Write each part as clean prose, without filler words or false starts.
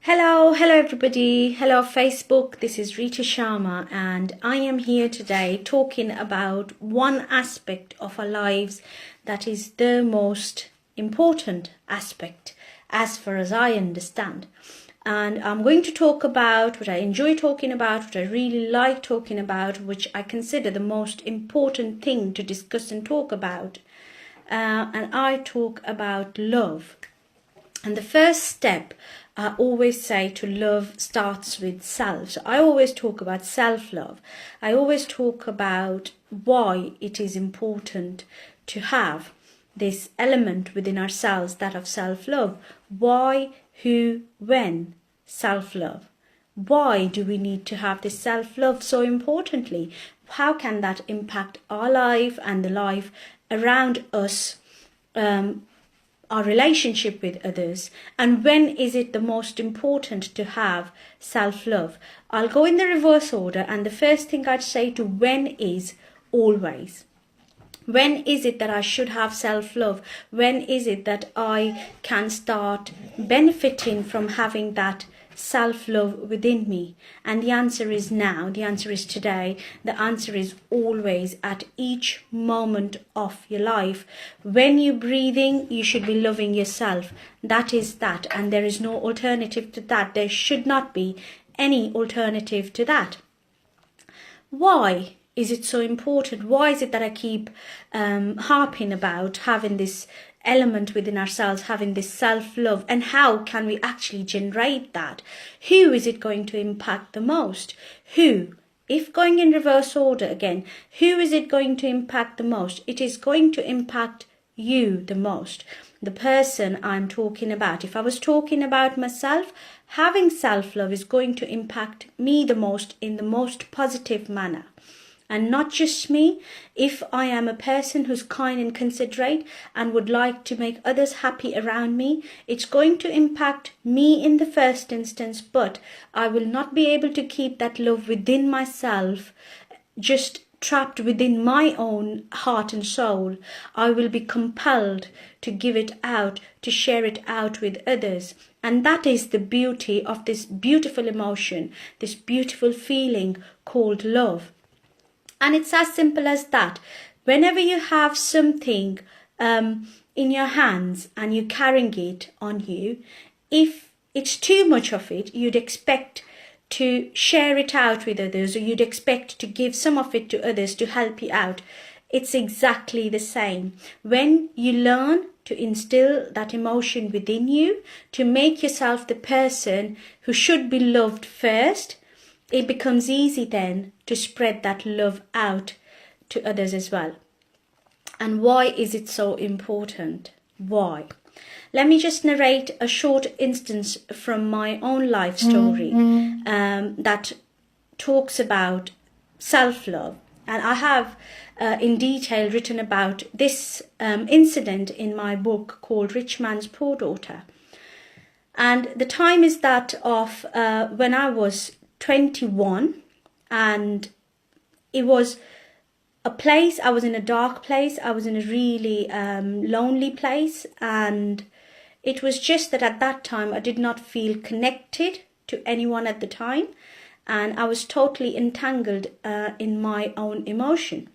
Hello everybody. Hello Facebook. This is Rita Sharma and I am here today talking about one aspect of our lives that is the most important aspect as far as I understand. And I'm going to talk about what I enjoy talking about, what I really like talking about, which I consider the most important thing to discuss and talk about. And I talk about love. And the first step I always say to love starts with self. So I always talk about self-love. I always talk about why it is important to have this element within ourselves, that of self-love. Why, who, when self-love? Why do we need to have this self-love so importantly? How can that impact our life and the life around us? Our relationship with others, and when is it the most important to have self-love? I'll go in the reverse order, and the first thing I'd say to when is always. When is it that I should have self-love? When is it that I can start benefiting from having that self-love within me? And the answer is now. The answer is today. The answer is always, at each moment of your life. When you're breathing, you should be loving yourself. That is that, and there is no alternative to that. There should not be any alternative to that. Why is it so important? Why is it that I keep harping about having this element within ourselves, having this self-love, and how can we actually generate that? Who is it going to impact the most? Who? If going in reverse order again, who is it going to impact the most? It is going to impact you the most. The person I'm talking about. If I was talking about myself, having self-love is going to impact me the most in the most positive manner. And not just me. If I am a person who's kind and considerate and would like to make others happy around me, it's going to impact me in the first instance, but I will not be able to keep that love within myself, just trapped within my own heart and soul. I will be compelled to give it out, to share it out with others. And that is the beauty of this beautiful emotion, this beautiful feeling called love. And it's as simple as that. Whenever you have something in your hands and you're carrying it on you, if it's too much of it, you'd expect to share it out with others, or you'd expect to give some of it to others to help you out. It's exactly the same. When you learn to instill that emotion within you, to make yourself the person who should be loved first, it becomes easy then to spread that love out to others as well. And why is it so important? Why? Let me just narrate a short instance from my own life story that talks about self-love. And I have in detail written about this incident in my book called Rich Man's Poor Daughter. And the time is that of when I was 21, and it was a place, I was in a dark place, I was in a really lonely place, and it was just that at that time I did not feel connected to anyone at the time, and I was totally entangled in my own emotion.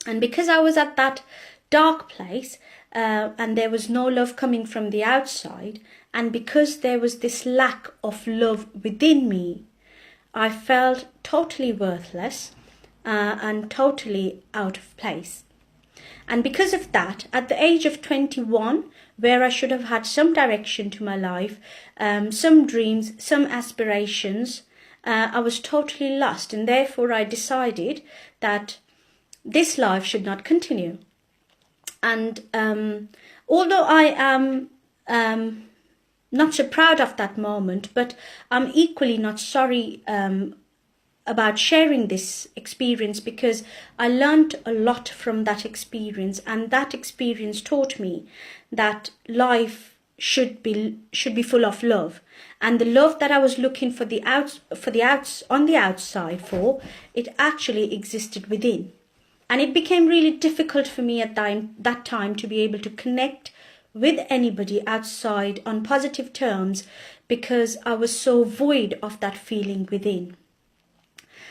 And because I was at that dark place and there was no love coming from the outside, and because there was this lack of love within me, I felt totally worthless and totally out of place. And because of that, at the age of 21, where I should have had some direction to my life, some dreams, some aspirations, I was totally lost. And therefore I decided that this life should not continue. And although I am not so proud of that moment, but I'm equally not sorry about sharing this experience, because I learned a lot from that experience, and that experience taught me that life should be full of love, and the love that I was looking on the outside for, it actually existed within. And it became really difficult for me at that time to be able to connect with anybody outside on positive terms because I was so void of that feeling within.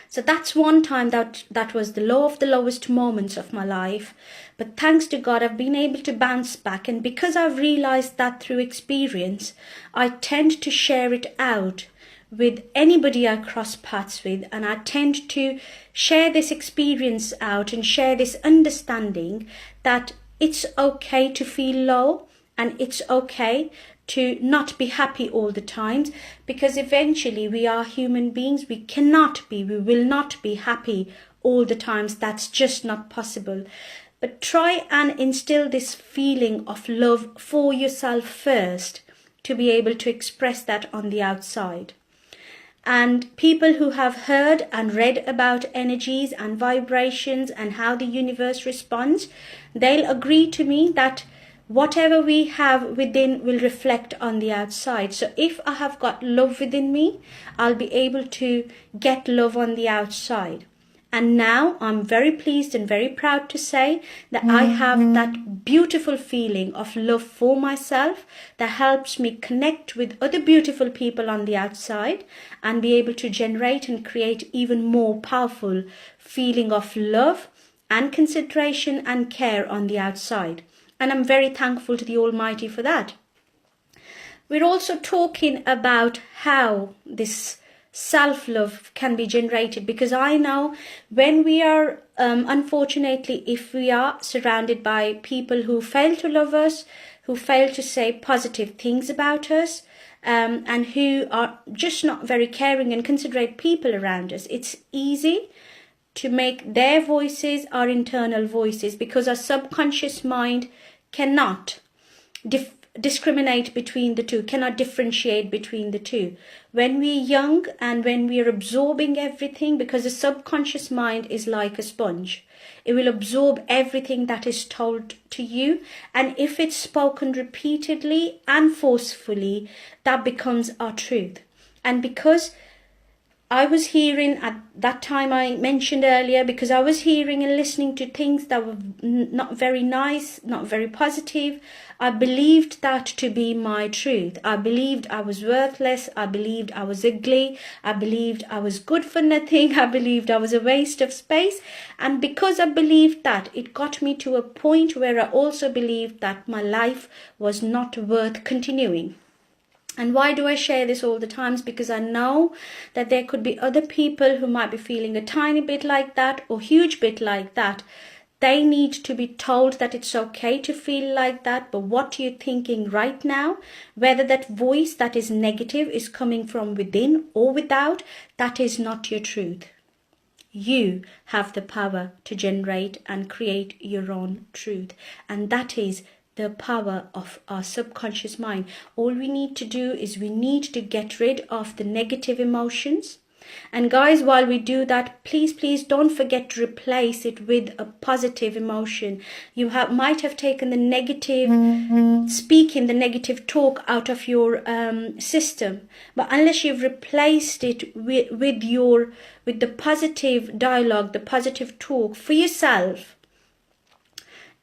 So that's one time that was the low of the lowest moments of my life. But thanks to God, I've been able to bounce back. And because I've realized that through experience, I tend to share it out with anybody I cross paths with. And I tend to share this experience out and share this understanding that it's okay to feel low and it's okay to not be happy all the times, because eventually we are human beings. We will not be happy all the times. That's just not possible. But try and instill this feeling of love for yourself first to be able to express that on the outside. And people who have heard and read about energies and vibrations and how the universe responds, they'll agree to me that whatever we have within will reflect on the outside. So if I have got love within me, I'll be able to get love on the outside. And now I'm very pleased and very proud to say that I have that beautiful feeling of love for myself that helps me connect with other beautiful people on the outside and be able to generate and create even more powerful feeling of love and consideration and care on the outside. And I'm very thankful to the Almighty for that. We're also talking about how this self-love can be generated, because I know when we are, unfortunately, if we are surrounded by people who fail to love us, who fail to say positive things about us, and who are just not very caring and considerate people around us, it's easy to make their voices our internal voices, because our subconscious mind cannot discriminate between the two, cannot differentiate between the two. When we're young and when we're absorbing everything, because the subconscious mind is like a sponge, it will absorb everything that is told to you, and if it's spoken repeatedly and forcefully, that becomes our truth. And because I was hearing at that time I mentioned earlier, because I was hearing and listening to things that were not very nice, not very positive, I believed that to be my truth. I believed I was worthless. I believed I was ugly. I believed I was good for nothing. I believed I was a waste of space. And because I believed that, it got me to a point where I also believed that my life was not worth continuing. And why do I share this all the times? Because I know that there could be other people who might be feeling a tiny bit like that or huge bit like that. They need to be told that it's okay to feel like that, but what you're thinking right now, whether that voice that is negative is coming from within or without, that is not your truth. You have the power to generate and create your own truth, and that is the power of our subconscious mind. All we need to do is we need to get rid of the negative emotions. And guys, while we do that, please don't forget to replace it with a positive emotion. You might have taken the negative speaking, the negative talk out of your system, but unless you've replaced it with the positive dialogue, the positive talk for yourself,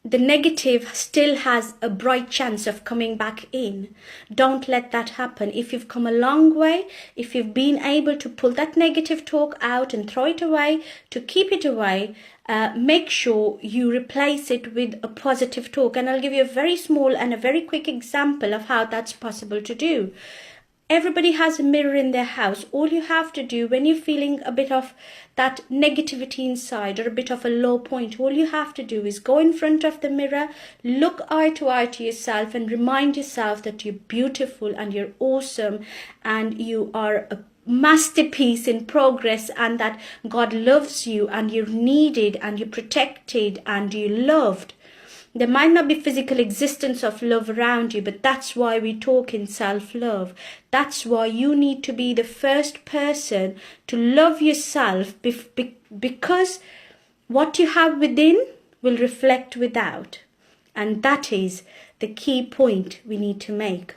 the negative still has a bright chance of coming back in. Don't let that happen. If you've come a long way, if you've been able to pull that negative talk out and throw it away, to keep it away, make sure you replace it with a positive talk. And I'll give you a very small and a very quick example of how that's possible to do. Everybody has a mirror in their house. All you have to do when you're feeling a bit of that negativity inside or a bit of a low point, all you have to do is go in front of the mirror, look eye to yourself and remind yourself that you're beautiful and you're awesome and you are a masterpiece in progress, and that God loves you and you're needed and you're protected and you're loved. There might not be physical existence of love around you, but that's why we talk in self-love. That's why you need to be the first person to love yourself, because what you have within will reflect without. And that is the key point we need to make.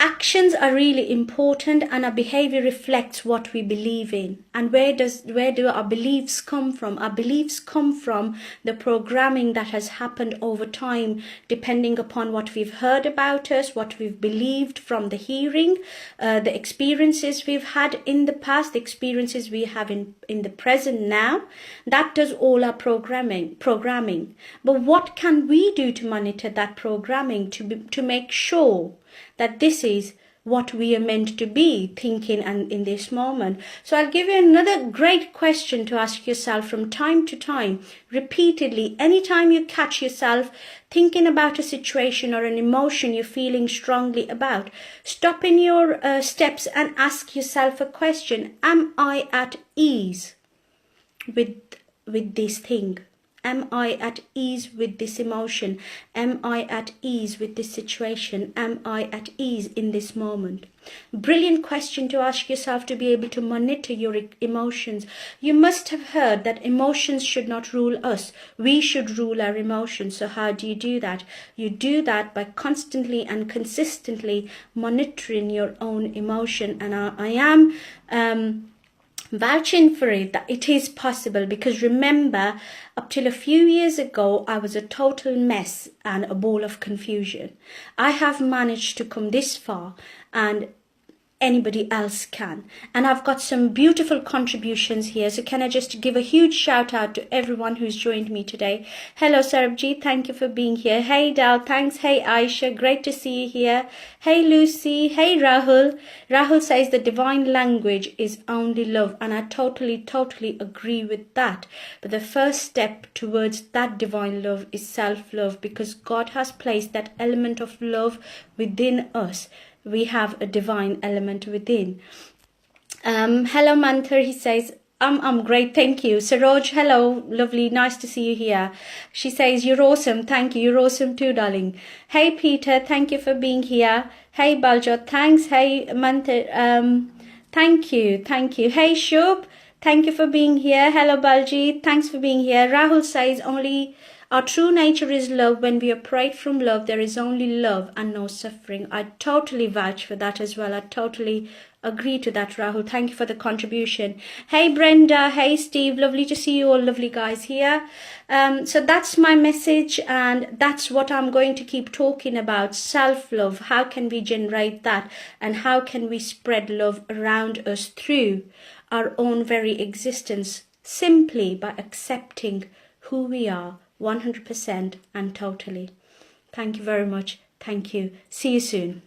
actions are really important, and our behavior reflects what we believe in. And where do our beliefs come from? Our beliefs come from the programming that has happened over time, depending upon what we've heard about us, what we've believed from the hearing, the experiences we've had in the past, the experiences we have in the present now. That does all our programming. But what can we do to monitor that programming, to make sure that this is what we are meant to be thinking and in this moment? So I'll give you another great question to ask yourself from time to time, repeatedly. Anytime you catch yourself thinking about a situation or an emotion you're feeling strongly about, stop in your steps and ask yourself a question. Am I at ease with this thing? Am I at ease with this emotion? Am I at ease with this situation? Am I at ease in this moment? Brilliant question to ask yourself to be able to monitor your emotions. You must have heard that emotions should not rule us. We should rule our emotions. So how do you do that? You do that by constantly and consistently monitoring your own emotion. And I am vouching for it that it is possible, because remember, up till a few years ago, I was a total mess and a ball of confusion. I have managed to come this far, and anybody else can. And I've got some beautiful contributions here. So can I just give a huge shout out to everyone who's joined me today. Hello Sarabji, thank you for being here. Hey Dal, thanks. Hey Aisha, great to see you here. Hey Lucy, hey Rahul. Rahul says the divine language is only love, and I totally agree with that. But the first step towards that divine love is self-love, because God has placed that element of love within us. We have a divine element within. Hello Manthar, he says, I'm great, thank you. Saroj, hello, lovely, nice to see you here. She says, you're awesome, thank you, you're awesome too, darling. Hey Peter, thank you for being here. Hey Baljot, thanks. Hey Manthar, thank you. Hey Shub, thank you for being here. Hello Balji, thanks for being here. Rahul says, only our true nature is love. When we operate from love, there is only love and no suffering. I totally vouch for that as well. I totally agree to that, Rahul. Thank you for the contribution. Hey Brenda, hey Steve, lovely to see you all, lovely guys here. So that's my message, and that's what I'm going to keep talking about. Self-love, how can we generate that, and how can we spread love around us through our own very existence, simply by accepting who we are 100% and totally. Thank you very much. Thank you. See you soon.